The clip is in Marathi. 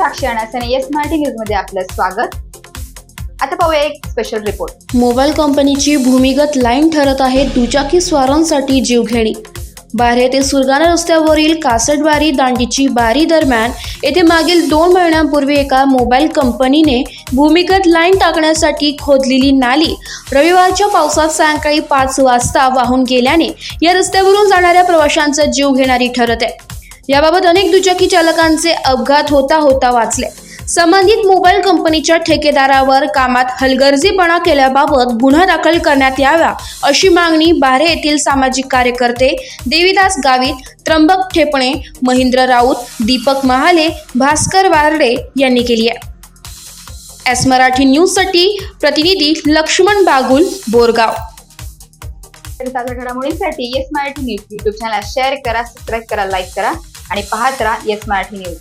साक्षी आणि येस मराठी न्यूज मध्ये आपलं स्वागत। आता पाहूया एक स्पेशल रिपोर्ट। मोबाईल कंपनीची भूमिगत लाईन ठरत आहे दुचाकी स्वारांसाठी जीवघेणी। बारे ते सुरगाणा रस्त्यावरील कासटवारी दांडीची बारी दरम्यान येथे मागील 2 महिन्यांपूर्वी एका मोबाईल कंपनीने भूमिगत लाईन टाकण्यासाठी खोदलेली नाली रविवारच्या पावसात सायंकाळी 5 वाजता वाहून गेल्याने या रस्त्यावरून जाणाऱ्या प्रवाशांचा जीव घेणारी ठरत आहे। याबाबत अनेक दुचाकी चालकांचे अपघात होता वाचले। संबंधित मोबाईल कंपनीच्या ठेकेदारावर कामात हलगर्जीपणा केल्याबाबत गुन्हा दाखल करण्यात यावा अशी मागणी बारे येथील सामाजिक कार्यकर्ते देवीदास गावित, त्र्यंबक ठेपणे, महेंद्र राऊत, दीपक महाले, भास्कर वारडे यांनी केली आहे। एस मराठी न्यूज साठी प्रतिनिधी लक्ष्मण बागुल, बोरगाव। ताज्या घडामोडींसाठी Yes Marathi news YouTube channel share करा, सबस्क्राइब करा, लाईक करा आणि पाहत राहा येस मराठी न्यूज।